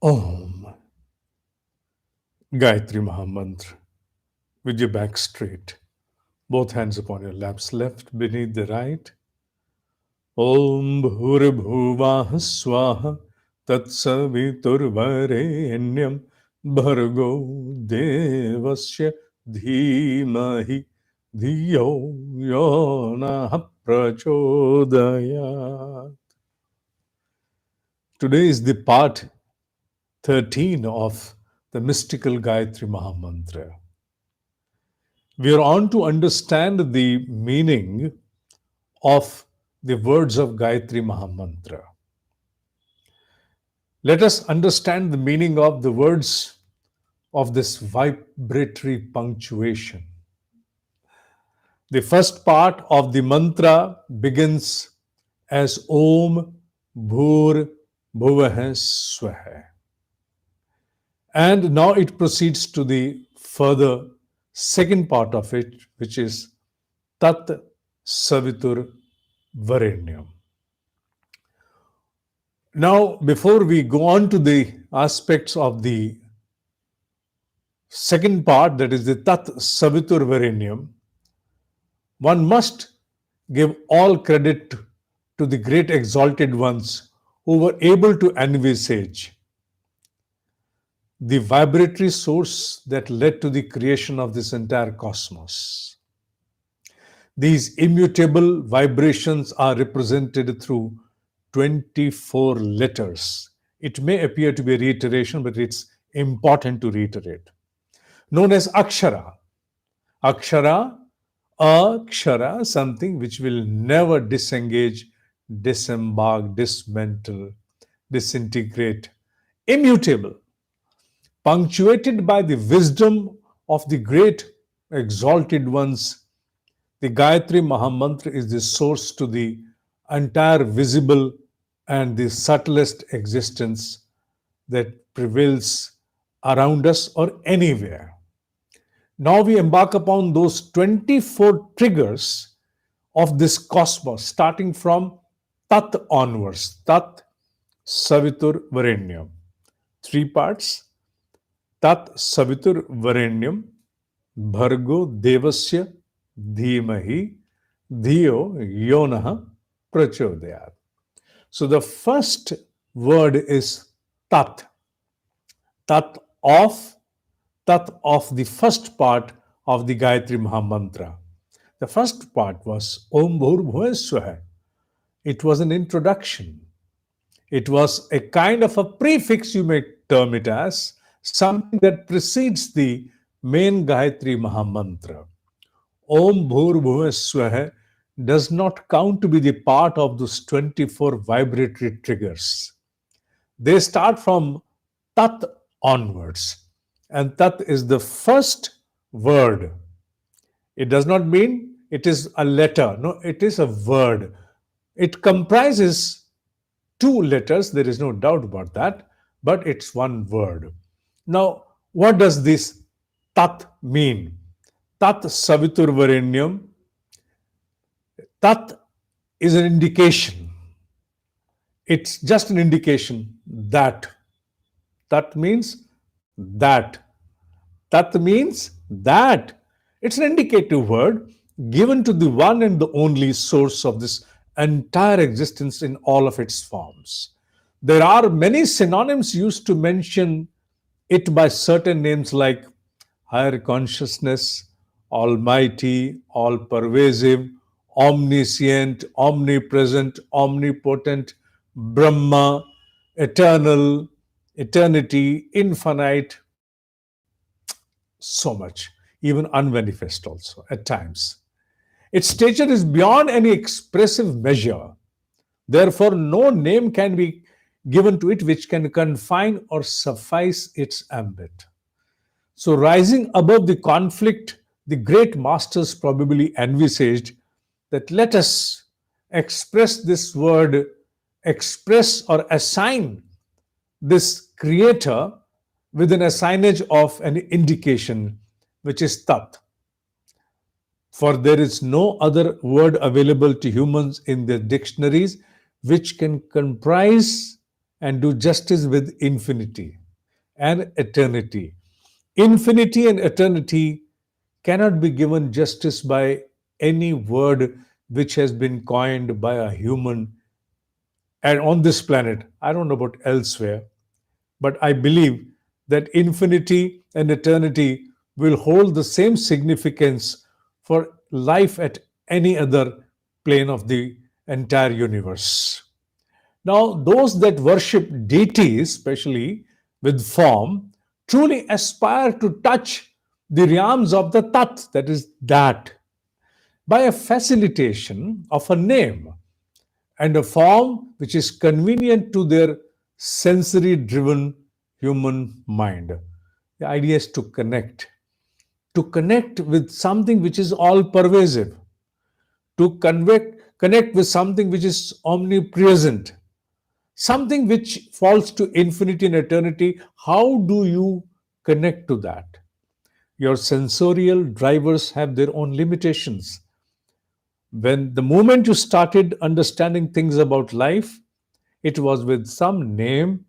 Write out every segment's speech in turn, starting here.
Om. Gayatri Mahamantra. With your back straight, both hands upon your laps, left beneath the right. Om Bhurabhuvah Swaha Tatsaviturvarenyam Bhargo Devasya Dhimahi Dhiyo Yona Prachodaya. Today is the part 13 of the mystical Gayatri Mahamantra. We are on to understand the meaning of the words of Gayatri Mahamantra. Let us understand the meaning of the words of this vibratory punctuation. The first part of the mantra begins as Om Bhur Bhuvah Swaha. And now it proceeds to the further second part of it, which is Tat Savitur Varenyam. Now, before we go on to the aspects of the second part, that is the Tat Savitur Varenyam, one must give all credit to the great exalted ones who were able to envisage the vibratory source that led to the creation of this entire cosmos. These immutable vibrations are represented through 24 letters. It may appear to be a reiteration, but it's important to reiterate. Known as Akshara. Akshara, Akshara, something which will never disengage, disembark, dismantle, disintegrate. Immutable. Punctuated by the wisdom of the great exalted ones, the Gayatri Mahamantra is the source to the entire visible and the subtlest existence that prevails around us or anywhere. Now we embark upon those 24 triggers of this cosmos, starting from Tat onwards. Tat Savitur Varenyam. Three parts. Tat Savitur Varenyam Bhargo Devasya Dhimahi Dhiyo Yonaha Prachodayat. So the first word is Tat. Tat of the first part of the Gayatri Mahamantra. The first part was Om Bhur Bhuva Swaha. It was an introduction. It was a kind of a prefix, you may term it as, something that precedes the main Gayatri Mahamantra. Om Bhur Bhuva Swaha does not count to be the part of those 24 vibratory triggers. They start from Tat onwards. And Tat is the first word. It does not mean it is a letter. No, it is a word. It comprises two letters. There is no doubt about that. But it's one word. Now, what does this Tat mean? Tat Savitur Varenyam. Tat is an indication. It's just an indication that. Tat means that. Tat means that. It's an indicative word given to the one and the only source of this entire existence in all of its forms. There are many synonyms used to mention it by certain names like higher consciousness, almighty, all pervasive, omniscient, omnipresent, omnipotent, Brahma, eternal, eternity, infinite, so much, even unmanifest also at times. Its stature is beyond any expressive measure. Therefore, no name can be given to it which can confine or suffice its ambit. So, rising above the conflict, the great masters probably envisaged that let us express this word, express or assign this creator with an assignage of an indication, which is Tat. For there is no other word available to humans in their dictionaries which can comprise and do justice with infinity and eternity. Infinity and eternity cannot be given justice by any word which has been coined by a human and on this planet. I don't know about elsewhere, but I believe that infinity and eternity will hold the same significance for life at any other plane of the entire universe. Now, those that worship deities, especially with form, truly aspire to touch the realms of the Tat, that is, that, by a facilitation of a name and a form which is convenient to their sensory driven human mind. The idea is to connect with something which is all pervasive, to connect with something which is omnipresent, something which falls to infinity and eternity. How do you connect to that? Your sensorial drivers have their own limitations. When the moment you started understanding things about life, it was with some name,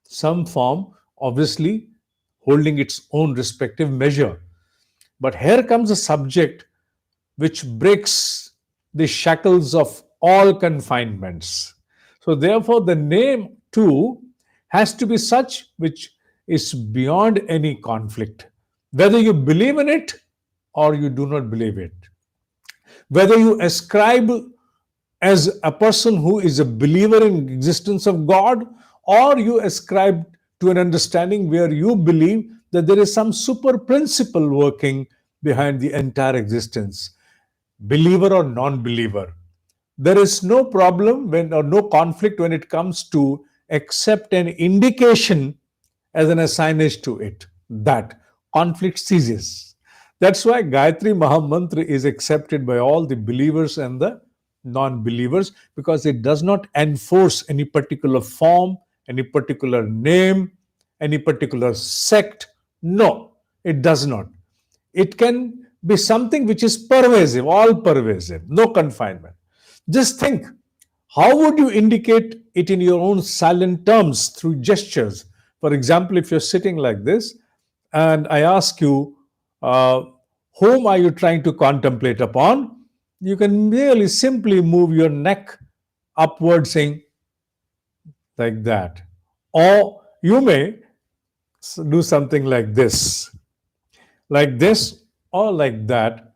some form, obviously holding its own respective measure. But here comes a subject which breaks the shackles of all confinements. So, therefore, the name too has to be such which is beyond any conflict, whether you believe in it or you do not believe it, whether you ascribe as a person who is a believer in existence of God, or you ascribe to an understanding where you believe that there is some super principle working behind the entire existence, believer or non-believer. There is no problem when or no conflict when it comes to accept an indication as an assignage to it. That conflict ceases. That's why Gayatri Mahamantra is accepted by all the believers and the non-believers, because it does not enforce any particular form, any particular name, any particular sect. No, it does not. It can be something which is pervasive, all pervasive, no confinement. Just think, how would you indicate it in your own silent terms through gestures? For example, if you're sitting like this and I ask you, whom are you trying to contemplate upon? You can merely simply move your neck upward, saying like that. Or you may do something like this, or like that.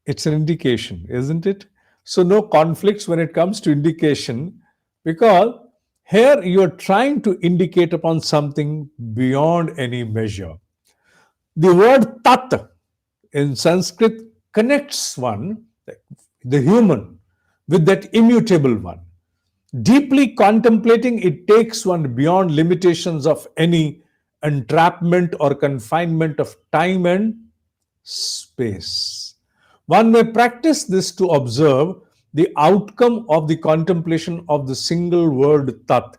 It's an indication, isn't it? So, no conflicts when it comes to indication, because here you're trying to indicate upon something beyond any measure. The word tat in Sanskrit connects one, the human, with that immutable one. Deeply contemplating, it takes one beyond limitations of any entrapment or confinement of time and space. One may practice this to observe the outcome of the contemplation of the single word tat.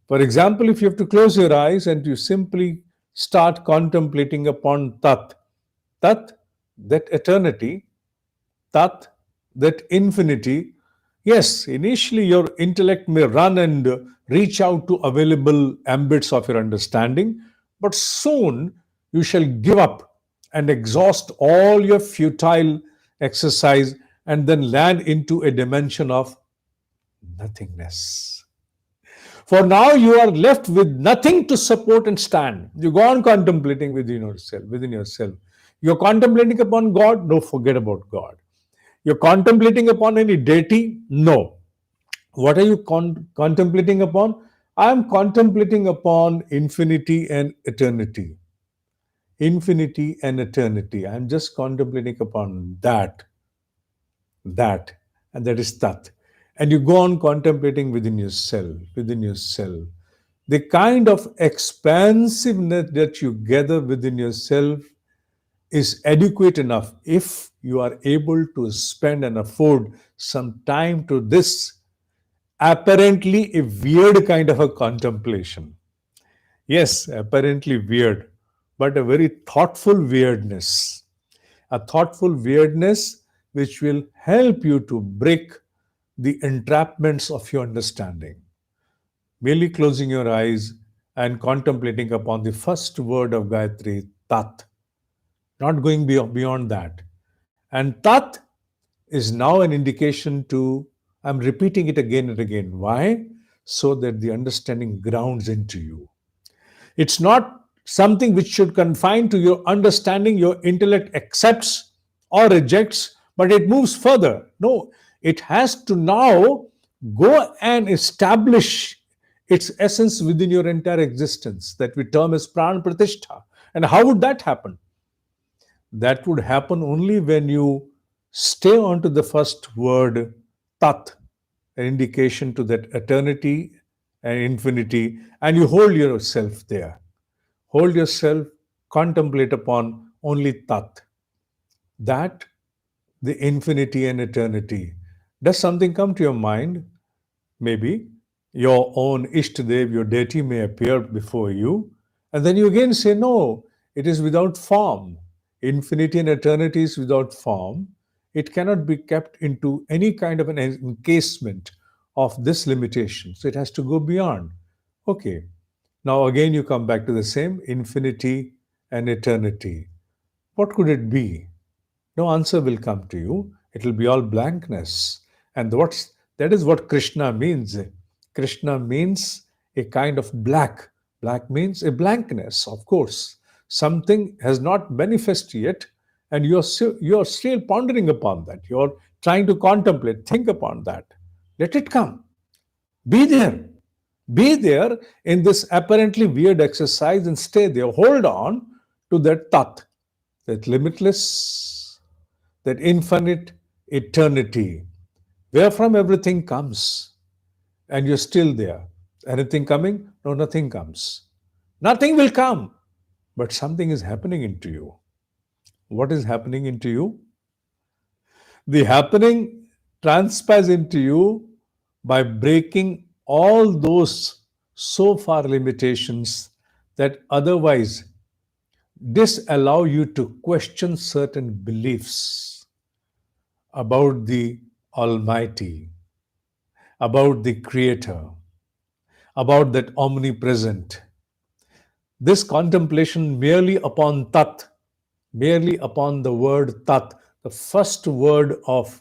For example, if you have to close your eyes and you simply start contemplating upon tat, that eternity, tat, that infinity, yes, initially your intellect may run and reach out to available ambits of your understanding, but soon you shall give up and exhaust all your futile exercise and then land into a dimension of nothingness. For now, you are left with nothing to support and stand. You go on contemplating within yourself, You're contemplating upon God? No, forget about God. You're contemplating upon any deity? No. What are you contemplating upon? I am contemplating upon infinity and eternity. Infinity and eternity. I'm just contemplating upon that, and that is Tat. And you go on contemplating within yourself. The kind of expansiveness that you gather within yourself is adequate enough if you are able to spend and afford some time to this apparently a weird kind of a contemplation. Yes, apparently weird, but a very thoughtful weirdness. A thoughtful weirdness which will help you to break the entrapments of your understanding. merely closing your eyes and contemplating upon the first word of Gayatri, Tat, not going beyond that. And Tat is now an indication to, I'm repeating it again and again. Why? So that the understanding grounds into you. It's not something which should confine to your understanding, your intellect accepts or rejects, but it moves further. No, it has to now go and establish its essence within your entire existence that we term as pran pratishtha. And how would that happen? That would happen only when you stay onto the first word, tat, an indication to that eternity and infinity, and you hold yourself there. Hold yourself, contemplate upon only tat, that, the infinity and eternity. Does something come to your mind? Maybe your own Ishtadev, your deity may appear before you, and then you again say, no, it is without form. Infinity and eternity is without form. It cannot be kept into any kind of an encasement of this limitation. So it has to go beyond. Okay, now again you come back to the same infinity and eternity. What could it be? No answer will come to you. It will be all blankness. And that is what Krishna means. Krishna means a kind of black. Black means a blankness, of course. Something has not manifested yet, and you're still pondering upon that. You're trying to contemplate, think upon that. Let it come. Be there. Be there in this apparently weird exercise and stay there. Hold on to that tat, that limitless, that infinite eternity, where from everything comes, and you're still there. Anything coming? No, nothing comes. Nothing will come, but something is happening into you. What is happening into you? The happening transpires into you by breaking all those so far limitations that otherwise disallow you to question certain beliefs about the Almighty, about the Creator, about that omnipresent. This contemplation merely upon Tat, merely upon the word Tat, the first word of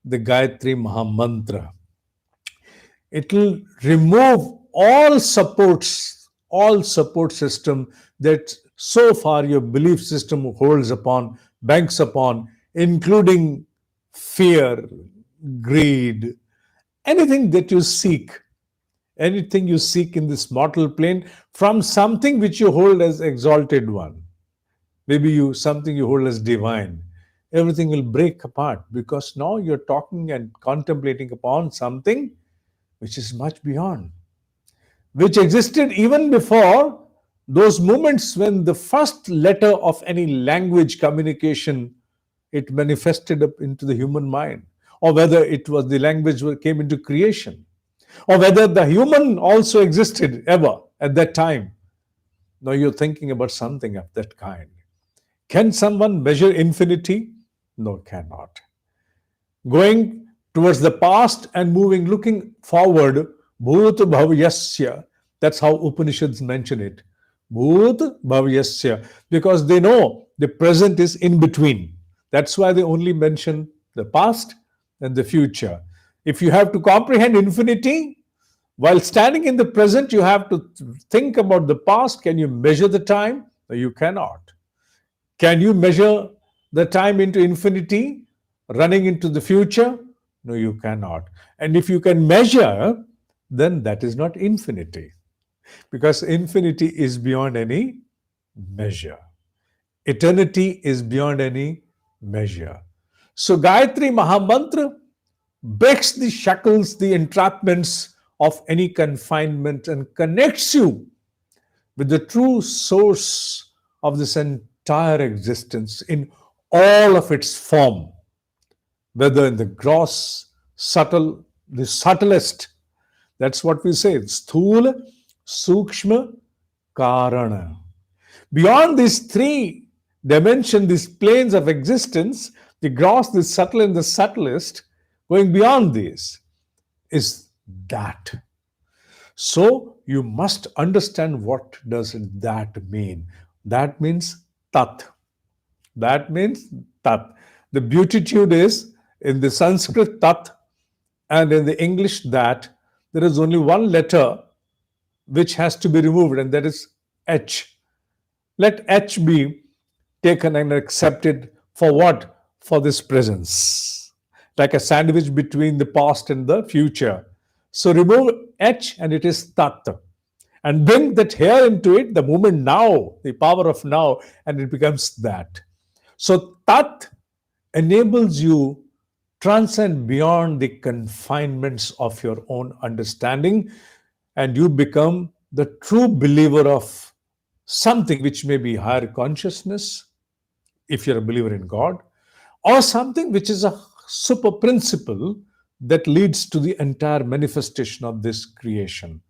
the Gayatri Mahamantra, it will remove all support system that so far your belief system holds upon, banks upon, including fear, greed, anything that you seek, anything you seek in this mortal plane from something which you hold as exalted one, maybe you something you hold as divine, everything will break apart because now you're talking and contemplating upon something which is much beyond, which existed even before those moments when the first letter of any language communication it manifested up into the human mind, or whether it was the language that came into creation, or whether the human also existed ever at that time. Now you're thinking about something of that kind. Can someone measure infinity? No, cannot. Going towards the past and moving, looking forward, bhut bhavyasya. That's how Upanishads mention it. Bhut bhavyasya. Because they know the present is in between. That's why they only mention the past and the future. If you have to comprehend infinity, while standing in the present, you have to think about the past. Can you measure the time? No, you cannot. Can you measure the time into infinity, running into the future? No, you cannot. And if you can measure, then that is not infinity, because infinity is beyond any measure. Eternity is beyond any measure. So, Gayatri Mahamantra breaks the shackles, the entrapments of any confinement and connects you with the true source of this entire existence in all of its form, whether in the gross, subtle, the subtlest. That's what we say, sthula, sukshma, karana. Beyond these three dimensions, these planes of existence, the gross, the subtle, and the subtlest, going beyond these is that. So you must understand what does that mean. That means tat. That means tat. The beatitude is in the Sanskrit tat and in the English that there is only one letter which has to be removed, and that is H. Let H be taken and accepted for what? For this presence. Like a sandwich between the past and the future. So remove H and it is Tat. And bring that here into it, the moment now, the power of now, and it becomes that. So Tat enables you transcend beyond the confinements of your own understanding, and you become the true believer of something which may be higher consciousness, if you're a believer in God, or something which is a super principle that leads to the entire manifestation of this creation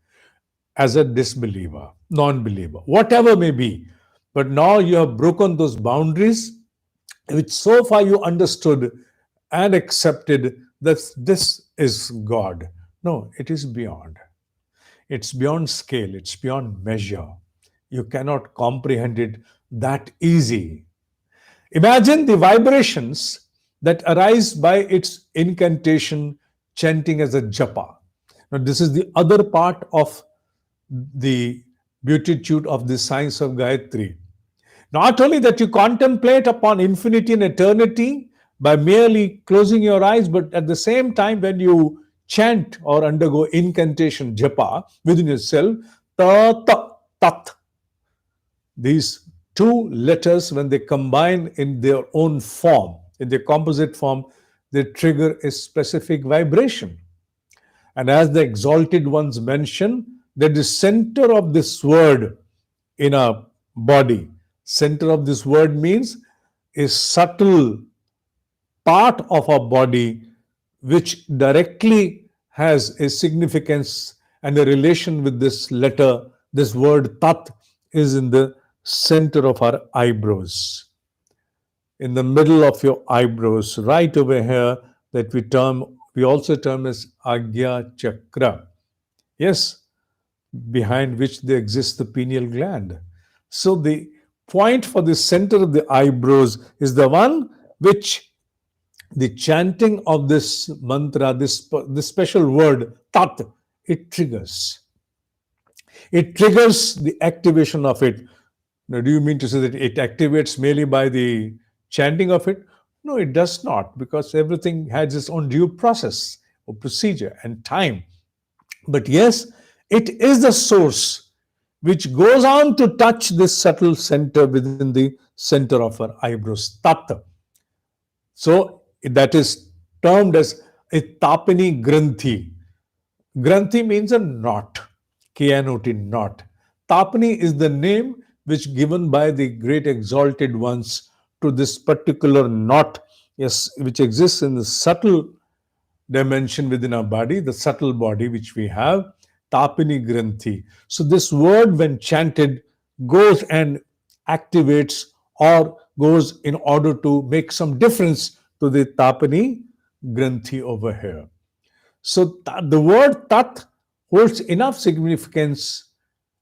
as a disbeliever, non believer, whatever may be. But now you have broken those boundaries which so far you understood and accepted that this is God. No, it is beyond. It's beyond scale, it's beyond measure. You cannot comprehend it that easy. Imagine the vibrations that arise by its incantation, chanting as a japa. Now, this is the other part of the beatitude of the science of Gayatri. Not only that you contemplate upon infinity and eternity by merely closing your eyes, but at the same time, when you chant or undergo incantation japa within yourself, ta ta tat, these two letters, when they combine in their own form, in their composite form, they trigger a specific vibration. And as the exalted ones mention, that the center of this word in a body, center of this word means a subtle part of our body which directly has a significance and a relation with this letter, this word tat, is in the center of our eyebrows, in the middle of your eyebrows, right over here, that we also term as Agya Chakra. Yes, behind which there exists the pineal gland. So the point for the center of the eyebrows is the one which the chanting of this mantra, this special word, tat, it triggers. It triggers the activation of it. Now, do you mean to say that it activates merely by the chanting of it? No, it does not, because everything has its own due process or procedure and time. But yes, it is the source which goes on to touch this subtle center within the center of our eyebrows, tatta. So that is termed as a tapini granthi. Granthi means a knot, K-N-O-T, knot. Tapani is the name which given by the great exalted ones to this particular knot, yes, which exists in the subtle dimension within our body, the subtle body which we have, Tapini Granthi. So this word, when chanted, goes and activates or goes in order to make some difference to the Tapini Granthi over here. So the word tat holds enough significance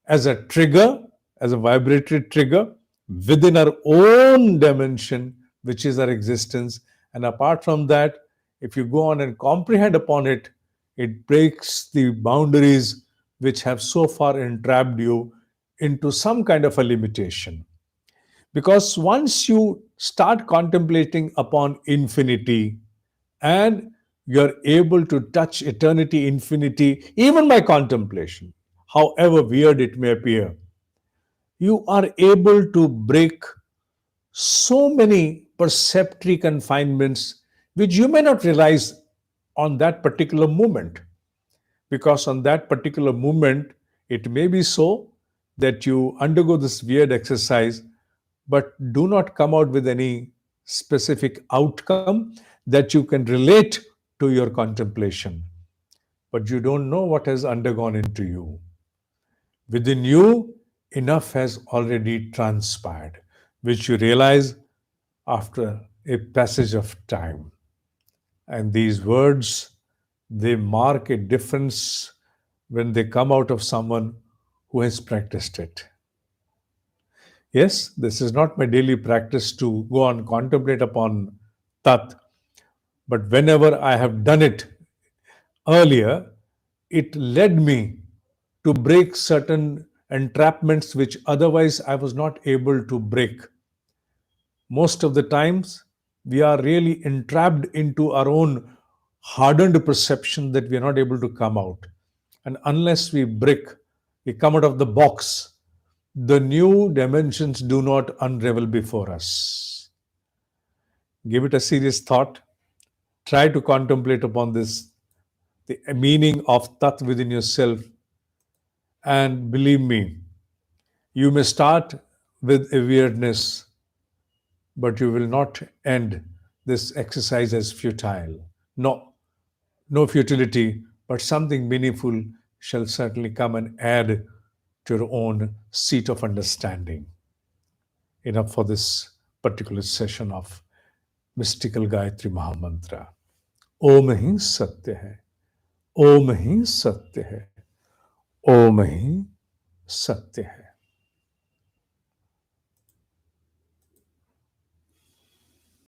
as a trigger, as a vibratory trigger within our own dimension, which is our existence. And apart from that, if you go on and comprehend upon it, it breaks the boundaries which have so far entrapped you into some kind of a limitation. Because once you start contemplating upon infinity and you're able to touch eternity, infinity, even by contemplation, however weird it may appear, you are able to break so many perceptory confinements which you may not realize on that particular moment. Because on that particular moment, it may be so that you undergo this weird exercise but do not come out with any specific outcome that you can relate to your contemplation. But you don't know what has undergone into you. Within you, enough has already transpired, which you realize after a passage of time. And these words, they mark a difference when they come out of someone who has practiced it. Yes, this is not my daily practice to go and contemplate upon Tat, but whenever I have done it earlier, it led me to break certain entrapments which otherwise I was not able to break. Most of the times, we are really entrapped into our own hardened perception that we are not able to come out. And unless we come out of the box, the new dimensions do not unravel before us. Give it a serious thought. Try to contemplate upon this, the meaning of Tat within yourself. And believe me, you may start with awareness, but you will not end this exercise as futile. No, no futility, but something meaningful shall certainly come and add to your own seat of understanding. Enough for this particular session of mystical Gayatri Mahamantra. ओम ही सत्य है, ओम ही सत्य है, ओम ही सत्य है.